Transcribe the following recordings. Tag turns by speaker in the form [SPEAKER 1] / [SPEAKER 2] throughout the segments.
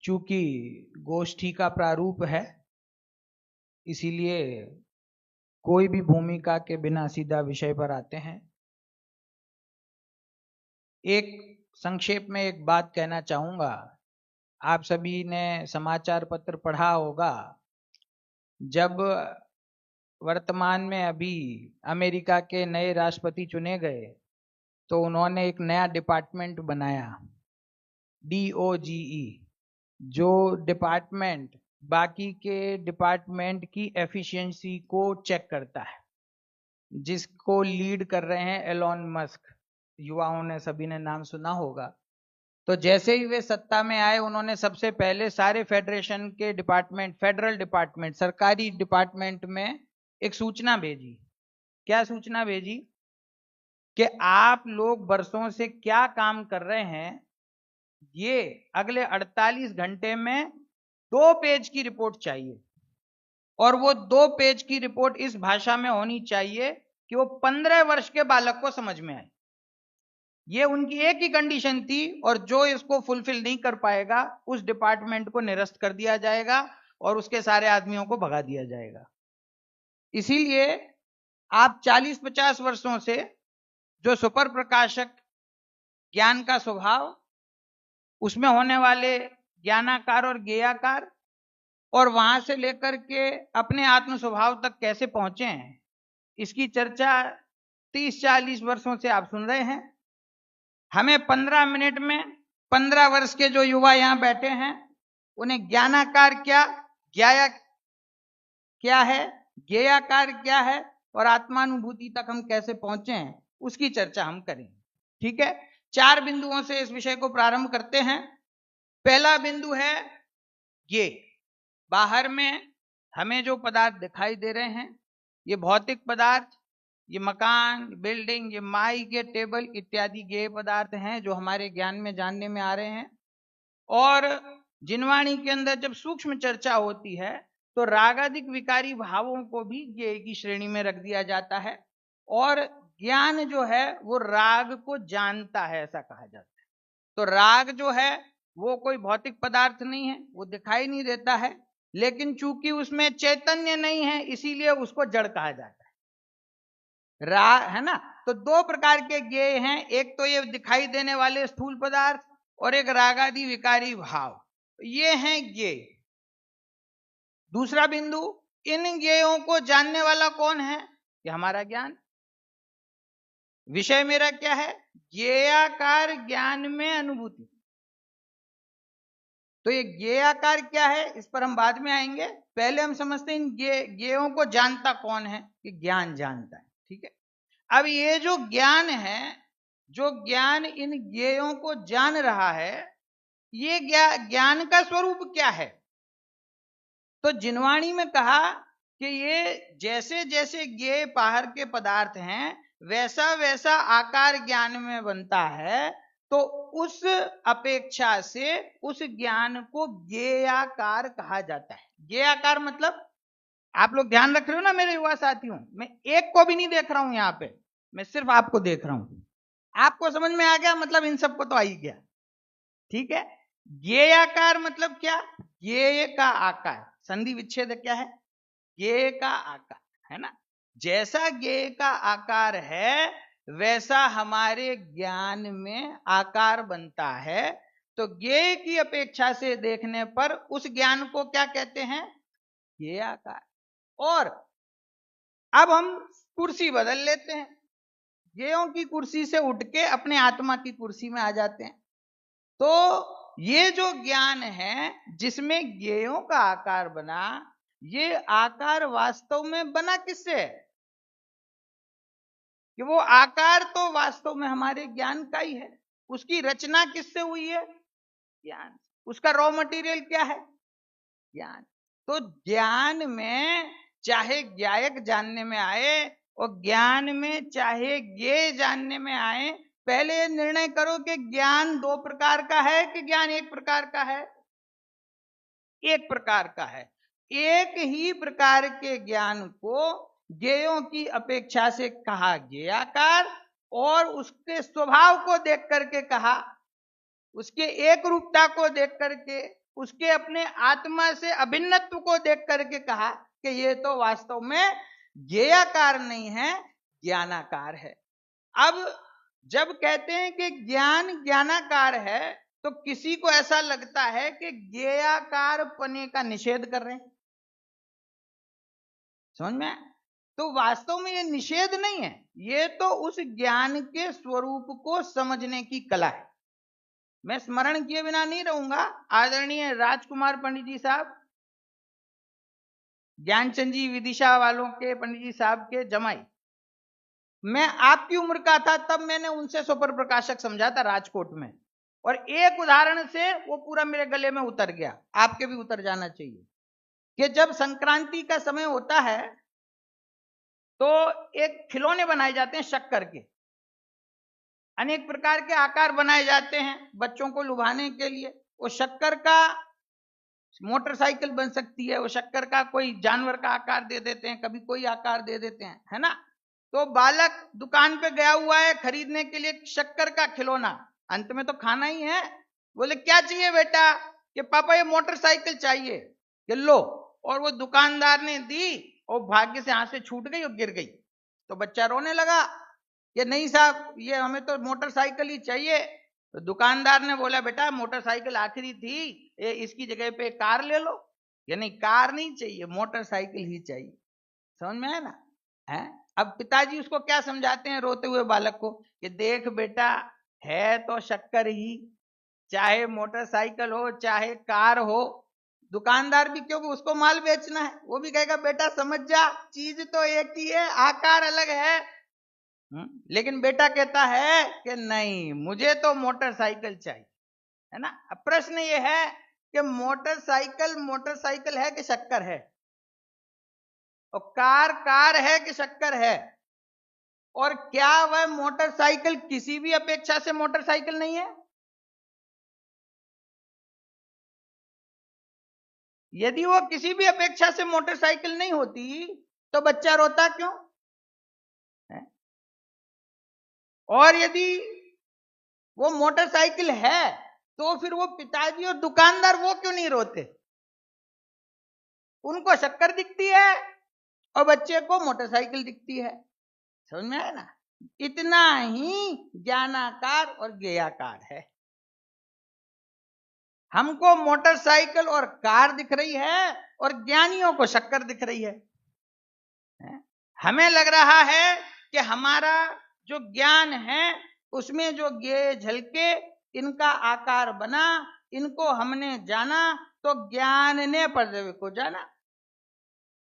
[SPEAKER 1] चूंकि गोष्ठी का प्रारूप है, इसीलिए कोई भी भूमिका के बिना सीधा विषय पर आते हैं। एक संक्षेप में एक बात कहना चाहूंगा। आप सभी ने समाचार पत्र पढ़ा होगा, जब वर्तमान में अभी अमेरिका के नए राष्ट्रपति चुने गए तो उन्होंने एक नया डिपार्टमेंट बनाया, DOGE, जो डिपार्टमेंट बाकी के डिपार्टमेंट की एफिशिएंसी को चेक करता है, जिसको लीड कर रहे हैं एलोन मस्क। युवाओं ने सभी ने नाम सुना होगा। तो जैसे ही वे सत्ता में आए, उन्होंने सबसे पहले सारे फेडरेशन के डिपार्टमेंट, फेडरल डिपार्टमेंट, सरकारी डिपार्टमेंट में एक सूचना भेजी। क्या सूचना भेजी? कि आप लोग वर्षों से क्या काम कर रहे हैं, ये अगले 48 घंटे में 2 पेज की रिपोर्ट चाहिए। और वो 2 पेज की रिपोर्ट इस भाषा में होनी चाहिए कि वो 15 वर्ष के बालक को समझ में आए। ये उनकी एक ही कंडीशन थी, और जो इसको फुलफिल नहीं कर पाएगा उस डिपार्टमेंट को निरस्त कर दिया जाएगा और उसके सारे आदमियों को भगा दिया जाएगा। इसीलिए आप 40-50 वर्षों से जो सुपर प्रकाशक ज्ञान का स्वभाव, उसमें होने वाले ज्ञानाकार और ज्ञेयाकार, और वहां से लेकर के अपने आत्म स्वभाव तक कैसे पहुंचे हैं, इसकी चर्चा 30-40 वर्षों से आप सुन रहे हैं। हमें 15 मिनट में 15 वर्ष के जो युवा यहां बैठे हैं, उन्हें ज्ञानाकार क्या, ज्ञाया क्या है, ज्ञेयाकार क्या है, और आत्मानुभूति तक हम कैसे पहुंचे हैं, उसकी चर्चा हम करें। ठीक है, 4 बिंदुओं से इस विषय को प्रारंभ करते हैं। पहला बिंदु है ये, बाहर में हमें जो पदार्थ दिखाई दे रहे हैं, ये भौतिक पदार्थ, ये मकान, बिल्डिंग, ये माइक, ये टेबल इत्यादि ये पदार्थ हैं जो हमारे ज्ञान में जानने में आ रहे हैं। और जिनवाणी के अंदर जब सूक्ष्म चर्चा होती है तो रागादिक विकारी भावों को भी ये की श्रेणी में रख दिया जाता है। और ज्ञान जो है वो राग को जानता है, ऐसा कहा जाता है। तो राग जो है वो कोई भौतिक पदार्थ नहीं है, वो दिखाई नहीं देता है, लेकिन चूंकि उसमें चैतन्य नहीं है इसीलिए उसको जड़ कहा जाता है। राग है ना। तो 2 प्रकार के ज्ञेय हैं, एक तो ये दिखाई देने वाले स्थूल पदार्थ और एक रागादि विकारी भाव, ये हैं ज्ञेय। दूसरा बिंदु, इन ज्ञेयों को जानने वाला कौन है? ये हमारा ज्ञान। विषय मेरा क्या है? ज्ञेयाकार ज्ञान में अनुभूति। तो ये ज्ञेयाकार क्या है, इस पर हम बाद में आएंगे। पहले हम समझते हैं इन ज्ञेयों को जानता कौन है। कि ज्ञान जानता है। ठीक है, अब ये जो ज्ञान है, जो ज्ञान इन ज्ञेयों को जान रहा है, ये ज्ञान का स्वरूप क्या है? तो जिनवाणी में कहा कि ये जैसे जैसे ज्ञेय बाहर के पदार्थ हैं, वैसा वैसा आकार ज्ञान में बनता है। तो उस अपेक्षा से उस ज्ञान को ज्ञेयाकार कहा जाता है। ज्ञेयाकार मतलब, आप लोग ध्यान रख रहे हो ना मेरे युवा साथियों, मैं एक को भी नहीं देख रहा हूं यहां पे, मैं सिर्फ आपको देख रहा हूं। आपको समझ में आ गया? मतलब इन सबको तो आ ही गया। ठीक है, ज्ञेयाकार मतलब क्या? ज्ञेय का आकार। संधि विच्छेद क्या है? ज्ञेय का आकार, है ना। जैसा ज्ञेय का आकार है वैसा हमारे ज्ञान में आकार बनता है। तो ज्ञेय की अपेक्षा से देखने पर उस ज्ञान को क्या कहते हैं? ज्ञेय आकार। और अब हम कुर्सी बदल लेते हैं, ज्ञेयों की कुर्सी से उठ के अपने आत्मा की कुर्सी में आ जाते हैं। तो ये जो ज्ञान है जिसमें ज्ञेयों का आकार बना, ये आकार वास्तव में बना किससे? कि वो आकार तो वास्तव में हमारे ज्ञान का ही है। उसकी रचना किससे हुई है? ज्ञान। उसका रॉ मटेरियल क्या है? ज्ञान। तो ज्ञान में चाहे ज्ञायक जानने में आए और ज्ञान में चाहे ज्ञेय जानने में आए, पहले ये निर्णय करो कि ज्ञान 2 प्रकार का है कि ज्ञान 1 प्रकार का है? 1 प्रकार का है। एक ही प्रकार के ज्ञान को ज्ञेयों की अपेक्षा से कहा ज्ञेयाकार, और उसके स्वभाव को देख करके कहा, उसके एक रूपता को देख करके उसके अपने आत्मा से अभिन्नत्व को देख करके कहा कि ये तो वास्तव में ज्ञेयाकार नहीं है, ज्ञानाकार है। अब जब कहते हैं कि ज्ञान ज्ञानाकार है, तो किसी को ऐसा लगता है कि ज्ञेयाकार पने का निषेध कर रहे हैं। समझ में? तो वास्तव में ये निषेध नहीं है, ये तो उस ज्ञान के स्वरूप को समझने की कला है। मैं स्मरण किए बिना नहीं रहूंगा। आदरणीय राजकुमार पंडित जी साहब, ज्ञानचंद जी विदिशा वालों के पंडित जी साहब के जमाई, मैं आपकी उम्र का था तब मैंने उनसे सुपर प्रकाशक समझा था राजकोट में, और एक उदाहरण से वो पूरा मेरे गले में उतर गया, आपके भी उतर जाना चाहिए, कि जब संक्रांति का समय होता है तो एक खिलौने बनाए जाते हैं शक्कर के, अनेक प्रकार के आकार बनाए जाते हैं बच्चों को लुभाने के लिए। वो शक्कर का मोटरसाइकिल बन सकती है, वो शक्कर का कोई जानवर का आकार दे देते हैं, कभी कोई आकार दे देते हैं, है ना। तो बालक दुकान पे गया हुआ है खरीदने के लिए शक्कर का खिलौना, अंत में तो खाना ही है। बोले क्या चाहिए बेटा? कि पापा ये मोटरसाइकिल चाहिए। कि लो, और वो दुकानदार ने दी और भाग्य से हाथ से छूट गई और गिर गई। तो बच्चा रोने लगा कि नहीं साहब, ये हमें तो मोटरसाइकिल ही चाहिए। तो दुकानदार ने बोला बेटा मोटरसाइकिल आखिरी थी, इसकी जगह पे कार ले लो। या नहीं, कार नहीं चाहिए, मोटरसाइकिल ही चाहिए। समझ में है ना? है। अब पिताजी उसको क्या समझाते हैं रोते हुए बालक को कि देख बेटा, है तो शक्कर ही, चाहे मोटरसाइकिल हो चाहे कार हो। दुकानदार भी, क्योंकि उसको माल बेचना है, वो भी कहेगा बेटा समझ जा, चीज तो एक ही है, आकार अलग है। लेकिन बेटा कहता है कि नहीं, मुझे तो मोटरसाइकिल चाहिए, है ना। अब प्रश्न ये है कि मोटरसाइकिल मोटरसाइकिल है कि शक्कर है, और कार कार है कि शक्कर है, और क्या वह मोटरसाइकिल किसी भी अपेक्षा से मोटरसाइकिल नहीं है? यदि वो किसी भी अपेक्षा से मोटरसाइकिल नहीं होती तो बच्चा रोता क्यों है? और यदि वो मोटरसाइकिल है तो फिर वो पिताजी और दुकानदार वो क्यों नहीं रोते? उनको शक्कर दिखती है और बच्चे को मोटरसाइकिल दिखती है। समझ में आया ना? इतना ही ज्ञानाकार और ज्ञेयाकार है। हमको मोटरसाइकिल और कार दिख रही है और ज्ञानियों को शक्कर दिख रही है। हमें लग रहा है कि हमारा जो ज्ञान है उसमें जो ज्ञेय झलके, इनका आकार बना, इनको हमने जाना, तो ज्ञान ने पर्यवेक्षक को जाना।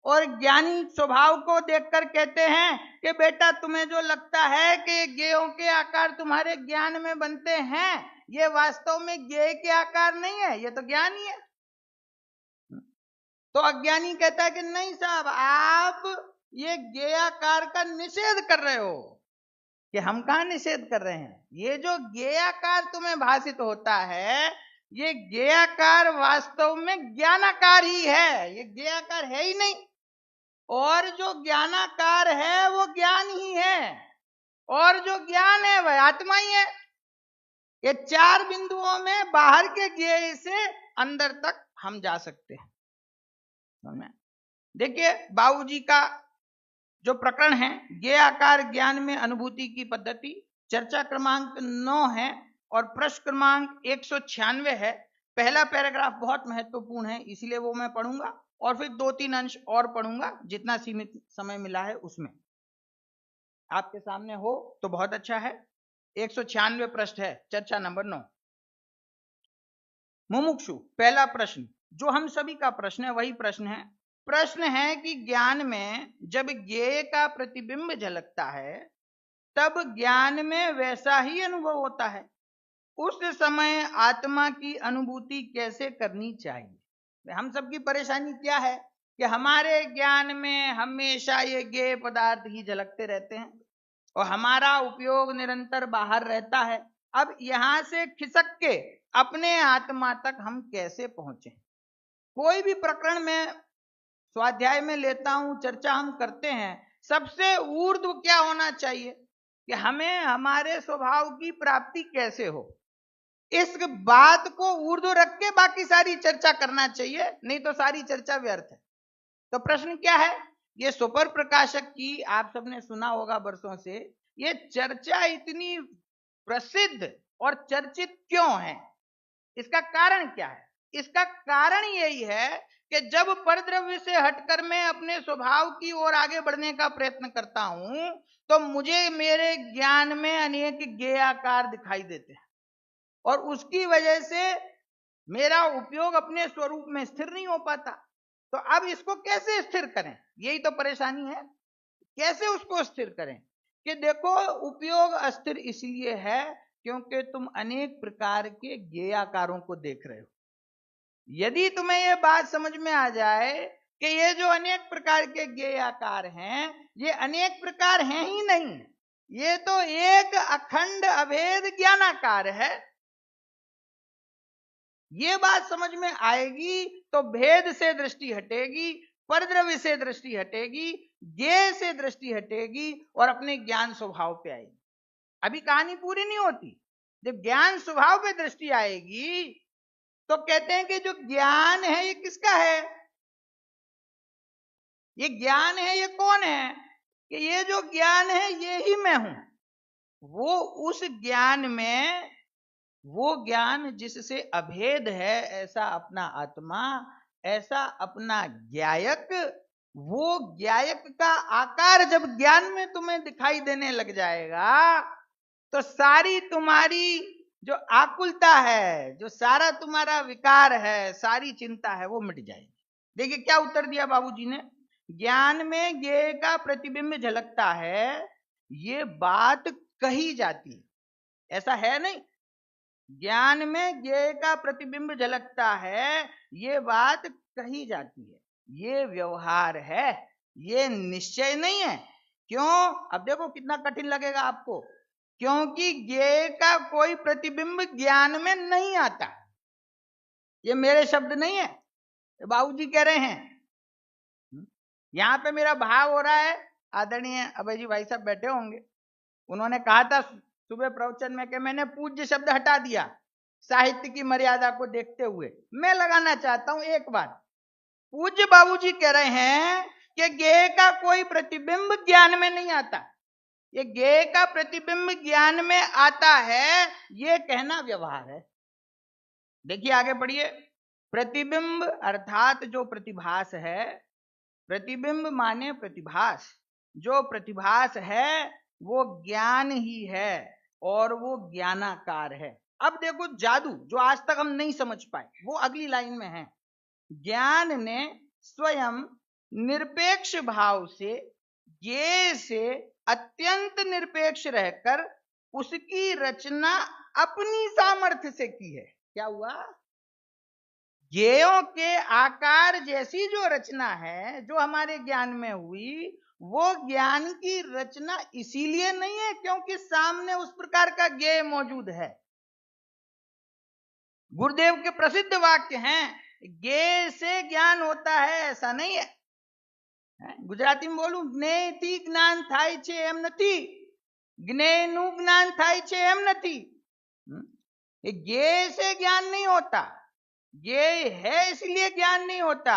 [SPEAKER 1] और ज्ञानी स्वभाव को देखकर कहते हैं कि बेटा तुम्हें जो लगता है कि ज्ञेयों के आकार तुम्हारे ज्ञान में बनते हैं, ये वास्तव में ज्ञेय के आकार नहीं है, ये तो ज्ञान ही है। तो अज्ञानी कहता है कि नहीं साहब, आप ये ज्ञेयाकार का निषेध कर रहे हो। कि हम कहाँ निषेध कर रहे हैं? ये जो ज्ञेयाकार तुम्हें भाषित होता है, ये ज्ञेयाकार वास्तव में ज्ञानाकार ही है, ये ज्ञेयाकार है ही नहीं। और जो ज्ञानाकार है वो ज्ञान ही है, और जो ज्ञान है वह आत्मा ही है। ये चार बिंदुओं में बाहर के ज्ञेय से अंदर तक हम जा सकते हैं। देखिए बाबूजी का जो प्रकरण है, ज्ञेयाकार ज्ञान में अनुभूति की पद्धति, चर्चा क्रमांक 9 है और प्रश्न क्रमांक 196 है। पहला पैराग्राफ बहुत महत्वपूर्ण है, इसलिए वो मैं पढ़ूंगा और फिर 2-3 अंश और पढ़ूंगा, जितना सीमित समय मिला है उसमें। आपके सामने हो तो बहुत अच्छा है। 196 प्रश्न है, चर्चा नंबर 9। मुमुक्षु, पहला प्रश्न जो हम सभी का प्रश्न है वही प्रश्न है। प्रश्न है कि ज्ञान में जब ज्ञेय का प्रतिबिंब झलकता है तब ज्ञान में वैसा ही अनुभव होता है। उस समय आत्मा की अनुभूति कैसे करनी चाहिए? हम सबकी परेशानी क्या है कि हमारे ज्ञान में हमेशा ये ज्ञेय पदार्थ ही झलकते रहते हैं और हमारा उपयोग निरंतर बाहर रहता है। अब यहां से खिसक के अपने आत्मा तक हम कैसे पहुंचे? कोई भी प्रकरण में स्वाध्याय में लेता हूं, चर्चा हम करते हैं, सबसे ऊर्ध्व क्या होना चाहिए कि हमें हमारे स्वभाव की प्राप्ति कैसे हो। इस बात को ऊर्ध्व रख के बाकी सारी चर्चा करना चाहिए, नहीं तो सारी चर्चा व्यर्थ है। तो प्रश्न क्या है, ये सुपर प्रकाशक की आप सबने सुना होगा वर्षों से, ये चर्चा इतनी प्रसिद्ध और चर्चित क्यों है? इसका कारण क्या है? इसका कारण यही है कि जब परद्रव्य से हटकर मैं अपने स्वभाव की ओर आगे बढ़ने का प्रयत्न करता हूं तो मुझे मेरे ज्ञान में अनेक ज्ञेयाकार दिखाई देते हैं और उसकी वजह से मेरा उपयोग अपने स्वरूप में स्थिर नहीं हो पाता। तो अब इसको कैसे स्थिर करें, यही तो परेशानी है। कैसे उसको स्थिर करें कि देखो, उपयोग अस्थिर इसलिए है क्योंकि तुम अनेक प्रकार के ज्ञेयाकारों को देख रहे हो। यदि तुम्हें यह बात समझ में आ जाए कि ये जो अनेक प्रकार के ज्ञेयाकार हैं, ये अनेक प्रकार हैं ही नहीं, ये तो एक अखंड अभेद ज्ञानाकार है, ये बात समझ में आएगी तो भेद से दृष्टि हटेगी, परद्रव्य से दृष्टि हटेगी, ज्ञेय से दृष्टि हटेगी और अपने ज्ञान स्वभाव पे आएगी। अभी कहानी पूरी नहीं होती। जब ज्ञान स्वभाव पे दृष्टि आएगी तो कहते हैं कि जो ज्ञान है ये किसका है? ये ज्ञान है, ये कौन है? कि ये जो ज्ञान है ये ही मैं हूं। वो उस ज्ञान में, वो ज्ञान जिससे अभेद है ऐसा अपना आत्मा, ऐसा अपना ज्ञायक, वो ज्ञायक का आकार जब ज्ञान में तुम्हें दिखाई देने लग जाएगा तो सारी तुम्हारी जो आकुलता है, जो सारा तुम्हारा विकार है, सारी चिंता है, वो मिट जाएगी। देखिए क्या उत्तर दिया बाबूजी ने, ज्ञान में ज्ञेय का प्रतिबिंब झलकता है, ये बात कही जाती है, ऐसा है नहीं। ज्ञान में ज्ञेय का प्रतिबिंब झलकता है, ये बात कही जाती है, ये व्यवहार है, ये निश्चय नहीं है। क्यों? अब देखो कितना कठिन लगेगा आपको, क्योंकि ज्ञेय का कोई प्रतिबिंब ज्ञान में नहीं आता। ये मेरे शब्द नहीं है, बाबूजी कह रहे हैं। यहां पे मेरा भाव हो रहा है, आदरणीय अभय जी भाई साहब बैठे होंगे, उन्होंने कहा था सुबह प्रवचन में कि मैंने पूज्य शब्द हटा दिया साहित्य की मर्यादा को देखते हुए। मैं लगाना चाहता हूं एक बात, पूज्य बाबूजी कह रहे हैं कि ज्ञेय का कोई प्रतिबिंब ज्ञान में नहीं आता, ये ज्ञेय का प्रतिबिंब ज्ञान में आता है, ये कहना व्यवहार है। देखिए आगे बढ़िए, प्रतिबिंब अर्थात जो प्रतिभास है, प्रतिबिंब माने प्रतिभास, जो प्रतिभास है वो ज्ञान ही है और वो ज्ञानाकार है। अब देखो जादू जो आज तक हम नहीं समझ पाए वो अगली लाइन में है, ज्ञान ने स्वयं निरपेक्ष भाव से ज्ञेय से अत्यंत निरपेक्ष रहकर उसकी रचना अपनी सामर्थ्य से की है। क्या हुआ? ज्ञेयों के आकार जैसी जो रचना है जो हमारे ज्ञान में हुई, वो ज्ञान की रचना इसीलिए नहीं है क्योंकि सामने उस प्रकार का ज्ञेय मौजूद है। गुरुदेव के प्रसिद्ध वाक्य हैं, ज्ञेय से ज्ञान होता है ऐसा नहीं है। गुजराती में बोलूं, ज्ञेयથી ज्ञान થાય છે એમ નથી, જ્ઞેયનું જ્ઞાન થાય છે એમ નથી। ये ज्ञेय से ज्ञान नहीं होता, ज्ञेय है इसलिए ज्ञान नहीं होता।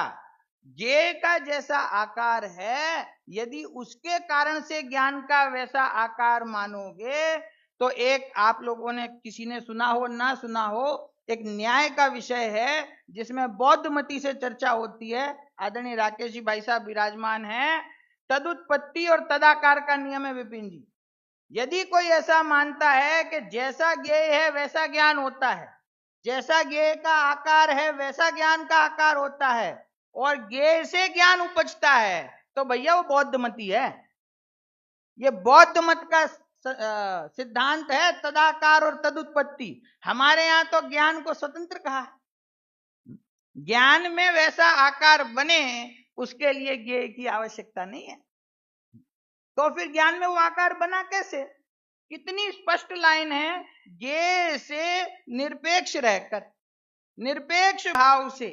[SPEAKER 1] ज्ञेय का जैसा आकार है, यदि उसके कारण से ज्ञान का वैसा आकार मानोगे तो एक, आप लोगों ने किसी ने सुना हो ना सुना हो, एक न्याय का विषय है जिसमें बौद्ध मती से चर्चा होती है, आदरणीय राकेश जी भाई साहब विराजमान हैं, तदुत्पत्ति और तदाकार का नियम है विपिन जी। यदि कोई ऐसा मानता है कि जैसा ज्ञेय है वैसा ज्ञान होता है, जैसा ज्ञेय का आकार है वैसा ज्ञान का आकार होता है और ज्ञेय से ज्ञान उपजता है, तो भैया वो बौद्ध मती है। ये बौद्ध मत का सिद्धांत है, तदाकार और तदुत्पत्ति। हमारे यहां तो ज्ञान को स्वतंत्र कहा है, ज्ञान में वैसा आकार बने उसके लिए ज्ञेय की आवश्यकता नहीं है। तो फिर ज्ञान में वो आकार बना कैसे? कितनी स्पष्ट लाइन है, ज्ञेय से निरपेक्ष रहकर, निरपेक्ष भाव से,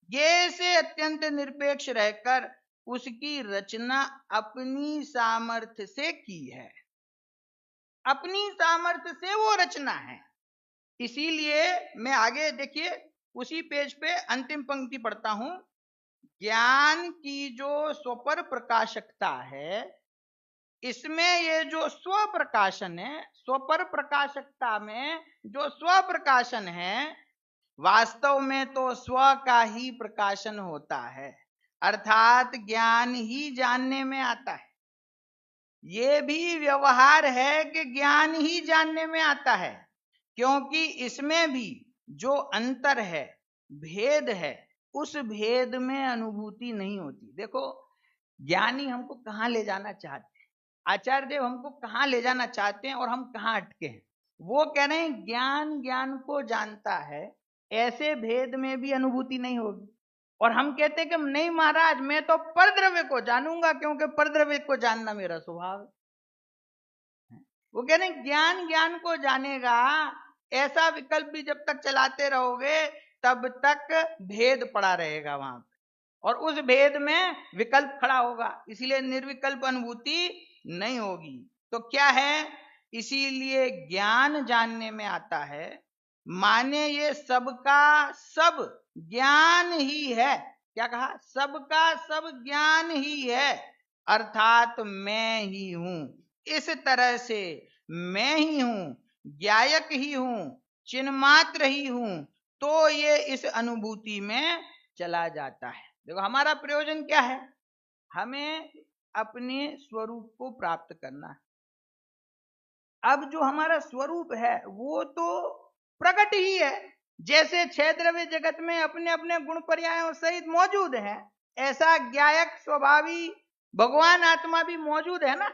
[SPEAKER 1] ज्ञेय से अत्यंत निरपेक्ष रहकर उसकी रचना अपनी सामर्थ्य से की है, अपनी सामर्थ्य से वो रचना है। इसीलिए मैं आगे देखिए उसी पेज पे अंतिम पंक्ति पढ़ता हूं। ज्ञान की जो स्वपर प्रकाशकता है, इसमें ये जो स्व प्रकाशन है, स्वपर प्रकाशकता में जो स्व प्रकाशन है, वास्तव में तो स्व का ही प्रकाशन होता है, अर्थात ज्ञान ही जानने में आता है। ये भी व्यवहार है कि ज्ञान ही जानने में आता है, क्योंकि इसमें भी जो अंतर है, भेद है, उस भेद में अनुभूति नहीं होती। देखो ज्ञानी हमको कहाँ ले जाना चाहते हैं, आचार्य देव हमको कहाँ ले जाना चाहते हैं और हम कहाँ अटके हैं। वो कह रहे हैं ज्ञान ज्ञान को जानता है, ऐसे भेद में भी अनुभूति नहीं होगी। और हम कहते हैं कि नहीं महाराज, मैं तो परद्रव्य को जानूंगा, क्योंकि परद्रव्य को जानना मेरा स्वभाव है। वो कह रहे हैं ज्ञान ज्ञान को जानेगा, ऐसा विकल्प भी जब तक चलाते रहोगे तब तक भेद पड़ा रहेगा वहां पे, और उस भेद में विकल्प खड़ा होगा, इसलिए निर्विकल्प अनुभूति नहीं होगी। तो क्या है, इसीलिए ज्ञान जानने में आता है, माने ये सबका सब ज्ञान ही है। क्या कहा, सबका सब ज्ञान ही है, अर्थात मैं ही हूं। इस तरह से मैं ही हूं, ज्ञायक ही हूं, चिन्मात्र ही हूं, तो ये इस अनुभूति में चला जाता है। देखो हमारा प्रयोजन क्या है, हमें अपने स्वरूप को प्राप्त करना है। अब जो हमारा स्वरूप है वो तो प्रकट ही है, जैसे छह द्रव्य जगत में अपने अपने गुण पर्यायों सहित मौजूद है, ऐसा ज्ञायक स्वभावी भगवान आत्मा भी मौजूद है ना,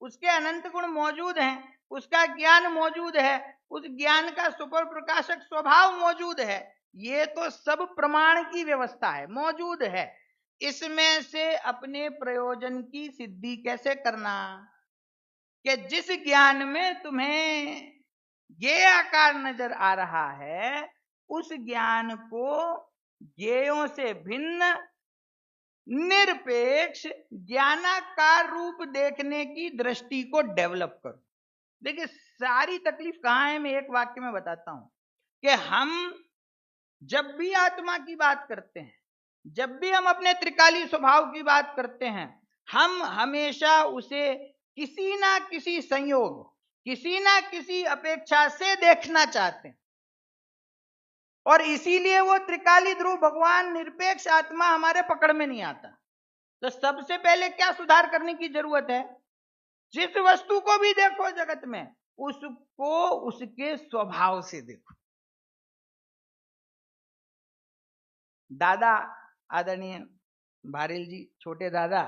[SPEAKER 1] उसके अनंत गुण मौजूद हैं, उसका ज्ञान मौजूद है, उस ज्ञान का सुपर प्रकाशक स्वभाव मौजूद है। ये तो सब प्रमाण की व्यवस्था है, मौजूद है। इसमें से अपने प्रयोजन की सिद्धि कैसे करना, कि जिस ज्ञान में तुम्हें ये आकार नजर आ रहा है, उस ज्ञान को ज्ञेयों से भिन्न निरपेक्ष ज्ञानाकार रूप देखने की दृष्टि को डेवलप करो। देखिए सारी तकलीफ कहां है, मैं एक वाक्य में बताता हूं कि हम जब भी आत्मा की बात करते हैं, जब भी हम अपने त्रिकाली स्वभाव की बात करते हैं, हम हमेशा उसे किसी ना किसी संयोग, किसी ना किसी अपेक्षा से देखना चाहते हैं, और इसीलिए वो त्रिकाली ध्रुव भगवान निरपेक्ष आत्मा हमारे पकड़ में नहीं आता। तो सबसे पहले क्या सुधार करने की जरूरत है, जिस वस्तु को भी देखो जगत में, उसको उसके स्वभाव से देखो। दादा आदरणीय भारेल जी, छोटे दादा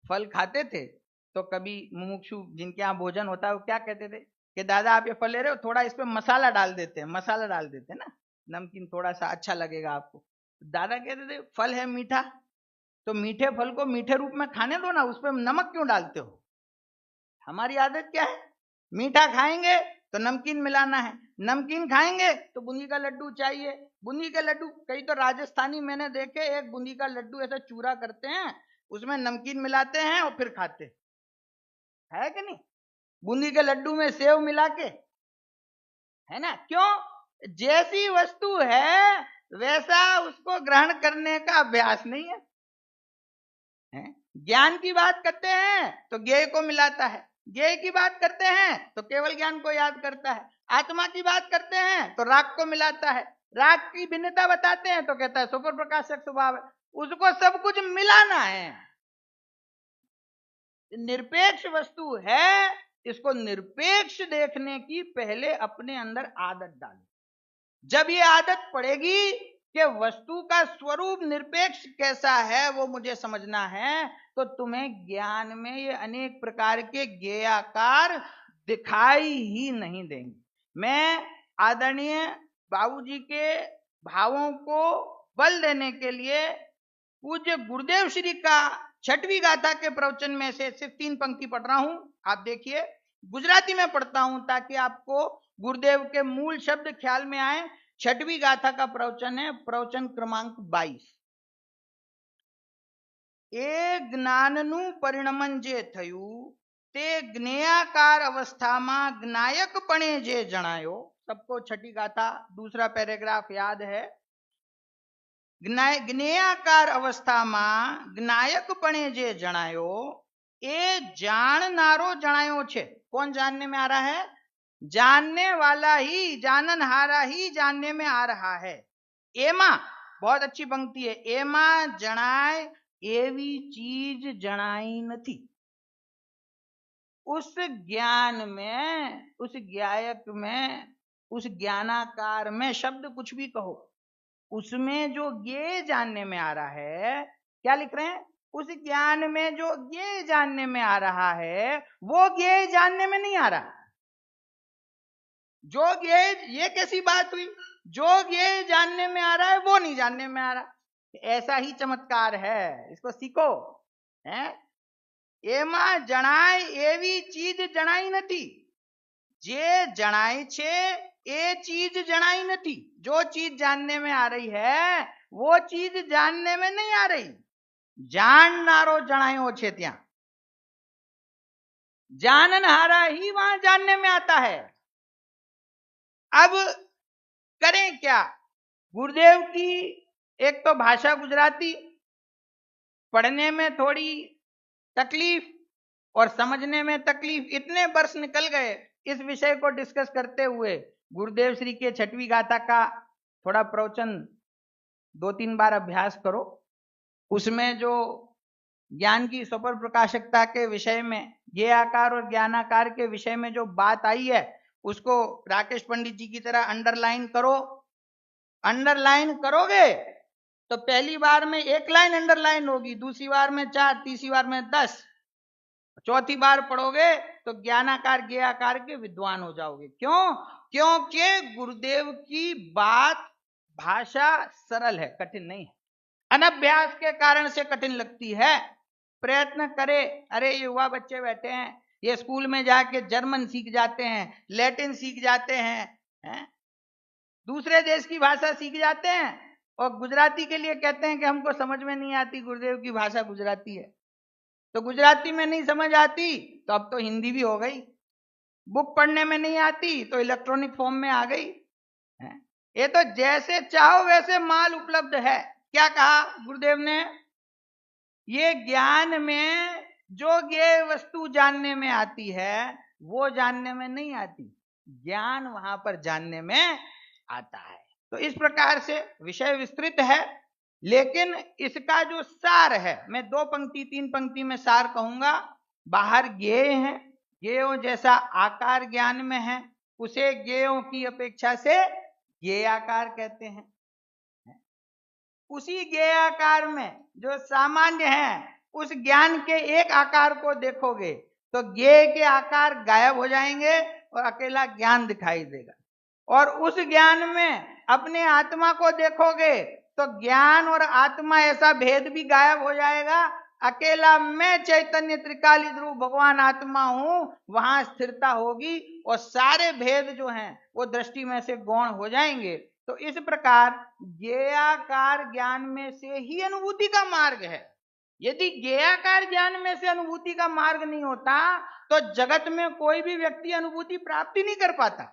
[SPEAKER 1] फल खाते थे, तो कभी मुमुक्षु जिनके यहाँ भोजन होता है वो क्या कहते थे कि दादा आप ये फल ले रहे हो, थोड़ा इस पे मसाला डाल देते हैं, मसाला डाल देते हैं ना, नमकीन थोड़ा सा अच्छा लगेगा आपको। दादा कहते थे फल है मीठा, तो मीठे फल को मीठे रूप में खाने दो ना, उस पर नमक क्यों डालते हो। हमारी आदत क्या है, मीठा खाएंगे तो नमकीन मिलाना है, नमकीन खाएंगे तो बूंदी का लड्डू चाहिए, बूंदी के लड्डू, कई तो राजस्थानी मैंने देखे एक बूंदी का लड्डू ऐसा चूरा करते हैं, उसमें नमकीन मिलाते हैं और फिर खाते है कि नहीं, बूंदी के लड्डू में सेव मिला के, है ना। क्यों, जैसी वस्तु है वैसा उसको ग्रहण करने का अभ्यास नहीं है, ज्ञान की बात करते हैं तो ज्ञेय को मिलाता है, ज्ञेय की बात करते हैं तो केवल ज्ञान को याद करता है, आत्मा की बात करते हैं तो राग को मिलाता है, राग की भिन्नता बताते हैं तो कहता है सुपर प्रकाशक स्वभाव है, उसको सब कुछ मिलाना है। निरपेक्ष वस्तु है, इसको निरपेक्ष देखने की पहले अपने अंदर आदत डालो। जब ये आदत पड़ेगी कि वस्तु का स्वरूप निरपेक्ष कैसा है वो मुझे समझना है, तो तुम्हें ज्ञान में ये अनेक प्रकार के ज्ञेयाकार दिखाई ही नहीं देंगे। मैं आदरणीय बाबूजी के भावों को बल देने के लिए पूज्य गुरुदेव श्री का छठवीं गाथा के प्रवचन में से सिर्फ 3 पंक्ति पढ़ रहा हूं, आप देखिए। गुजराती में पढ़ता हूं ताकि आपको गुरुदेव के मूल शब्द ख्याल में आए। छठवीं गाथा का प्रवचन है, प्रवचन क्रमांक 22। ए ज्ञाननु परिणमन जे थयु ते ज्ञेयाकार अवस्था में ज्ञायक पणे जे जणायो, सबको छठी गाथा दूसरा पैराग्राफ याद है। જ્ઞેયાકાર અવસ્થામાં જ્ઞાયકપણે જે જણાયો એ જાણનારો જણાયો છે। कौन जानने में आ रहा है? जानने वाला ही, जाननहारा ही जानने में आ रहा है। एमा बहुत अच्छी पंक्ति है, एमा जणाय एवी चीज जणाई नहीं। उस ज्ञान में, उस ज्ञायक में, उस ज्ञानाकार में, शब्द कुछ भी कहो, उसमें जो ये जानने में आ रहा है, क्या लिख रहे हैं? उस ज्ञान में जो ये जानने में आ रहा है वो ये जानने में नहीं आ रहा। जो ये कैसी बात हुई? जो ये जानने में आ रहा है वो नहीं जानने में आ रहा। ऐसा ही चमत्कार है, इसको सीखो। है एमा जणाय एवी चीज जणाई नहीं। जे जणाय छे ए चीज जणाई नहीं। जो चीज जानने में आ रही है वो चीज जानने में नहीं आ रही। जाननारो जणायो छे त्यां। जाननहारा ही वहां जानने में आता है। अब करें क्या? गुरुदेव की एक तो भाषा गुजराती, पढ़ने में थोड़ी तकलीफ और समझने में तकलीफ, इतने वर्ष निकल गए इस विषय को डिस्कस करते हुए। गुरुदेव श्री के छठवीं गाथा का थोड़ा प्रवचन 2-3 बार अभ्यास करो। उसमें जो ज्ञान की स्वपर प्रकाशकता के विषय में, ये आकार और ज्ञानाकार के विषय में जो बात आई है उसको राकेश पंडित जी की तरह अंडरलाइन करो। अंडरलाइन करोगे तो पहली बार में 1 लाइन अंडरलाइन होगी, दूसरी बार में 4, तीसरी बार में 10, चौथी बार पढ़ोगे तो ज्ञानाकार ज्ञेयाकार के विद्वान हो जाओगे। क्यों? क्योंकि गुरुदेव की बात, भाषा सरल है, कठिन नहीं है। अनभ्यास के कारण से कठिन लगती है। प्रयत्न करे। अरे ये युवा बच्चे बैठे हैं, ये स्कूल में जाके जर्मन सीख जाते हैं, लैटिन सीख जाते हैं, दूसरे देश की भाषा सीख जाते हैं और गुजराती के लिए कहते हैं कि हमको समझ में नहीं आती, गुरुदेव की भाषा गुजराती है। तो गुजराती में नहीं समझ आती तो अब तो हिंदी भी हो गई। बुक पढ़ने में नहीं आती तो इलेक्ट्रॉनिक फॉर्म में आ गई। ये तो जैसे चाहो वैसे माल उपलब्ध है। क्या कहा गुरुदेव ने? ये ज्ञान में जो ये वस्तु जानने में आती है वो जानने में नहीं आती, ज्ञान वहां पर जानने में आता है। तो इस प्रकार से विषय विस्तृत है, लेकिन इसका जो सार है, मैं 2 पंक्ति 3 पंक्ति में सार कहूंगा। बाहर ज्ञेय है, ज्ञेयों जैसा आकार ज्ञान में है, उसे ज्ञेयों की अपेक्षा से ज्ञेयाकार कहते हैं। उसी ज्ञेयाकार में जो सामान्य है, उस ज्ञान के एक आकार को देखोगे तो ज्ञेय के आकार गायब हो जाएंगे और अकेला ज्ञान दिखाई देगा। और उस ज्ञान में अपने आत्मा को देखोगे तो ज्ञान और आत्मा ऐसा भेद भी गायब हो जाएगा। अकेला मैं चैतन्य त्रिकाली ध्रुव भगवान आत्मा हूं, वहां स्थिरता होगी और सारे भेद जो हैं वो दृष्टि में से गौण हो जाएंगे। तो इस प्रकार ज्ञेयाकार ज्ञान में से ही अनुभूति का मार्ग है। यदि ज्ञेयाकार ज्ञान में से अनुभूति का मार्ग नहीं होता तो जगत में कोई भी व्यक्ति अनुभूति प्राप्ति नहीं कर पाता।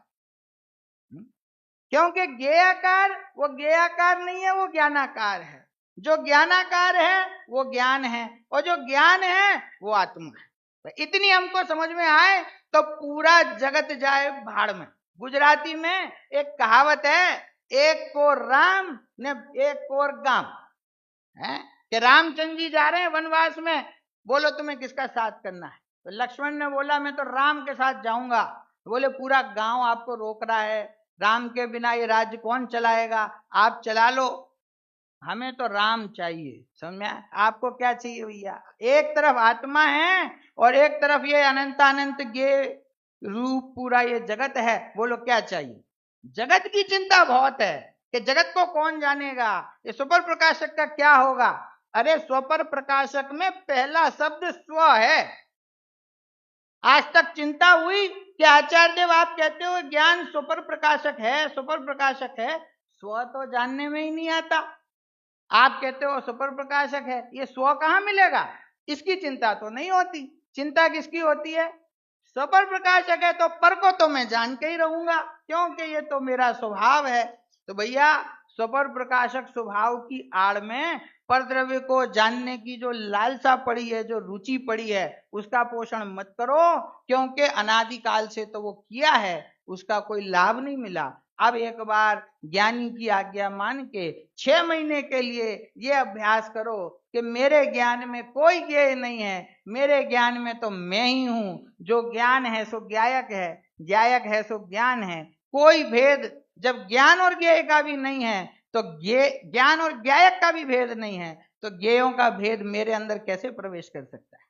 [SPEAKER 1] क्योंकि ज्ञेयाकार वो ज्ञेयाकार नहीं है, वो ज्ञानाकार है। जो ज्ञानाकार है वो ज्ञान है और जो ज्ञान है वो आत्मा है। तो इतनी हमको समझ में आए तो पूरा जगत जाए भाड़ में। गुजराती में एक कहावत है, एक को राम ने एक कोर गाम, है कि रामचंद्र जी जा रहे हैं वनवास में, बोलो तुम्हें किसका साथ करना है? तो लक्ष्मण ने बोला मैं तो राम के साथ जाऊंगा। बोले पूरा गांव आपको रोक रहा है, राम के बिना ये राज्य कौन चलाएगा, आप चला लो, हमें तो राम चाहिए। समझा? आपको क्या चाहिए भैया? एक तरफ आत्मा है और एक तरफ ये अनंतानंत ये रूप पूरा ये जगत है, बोलो क्या चाहिए? जगत की चिंता बहुत है कि जगत को कौन जानेगा, ये स्वपर प्रकाशक का क्या होगा। अरे स्वपर प्रकाशक में पहला शब्द स्व है। आज तक चिंता हुई कि आचार्य देव आप कहते हो ज्ञान स्वपर प्रकाशक है, स्वपर प्रकाशक है, स्व तो जानने में ही नहीं आता। आप कहते हो स्वपर प्रकाशक है, ये स्व कहां मिलेगा? इसकी चिंता तो नहीं होती। चिंता किसकी होती है?
[SPEAKER 2] सपर प्रकाशक है तो पर को तो मैं जान के ही रहूंगा, क्योंकि ये तो मेरा स्वभाव है। तो भैया सपर प्रकाशक स्वभाव की आड़ में परद्रव्य को जानने की जो लालसा पड़ी है, जो रुचि पड़ी है, उसका पोषण मत करो, क्योंकि अनादिकाल से तो वो किया है, उसका कोई लाभ नहीं मिला। अब एक बार ज्ञानी की आज्ञा मान के 6 महीने के लिए ये अभ्यास करो कि मेरे ज्ञान में कोई ज्ञेय नहीं है, मेरे ज्ञान में तो मैं ही हूं, जो ज्ञान है सो ज्ञायक है, ज्ञायक है सो ज्ञान है, कोई भेद जब ज्ञान और ज्ञेय का भी नहीं है तो ज्ञान और ज्ञायक का भी भेद नहीं है, तो ज्ञेयों का भेद मेरे अंदर कैसे प्रवेश कर सकता है।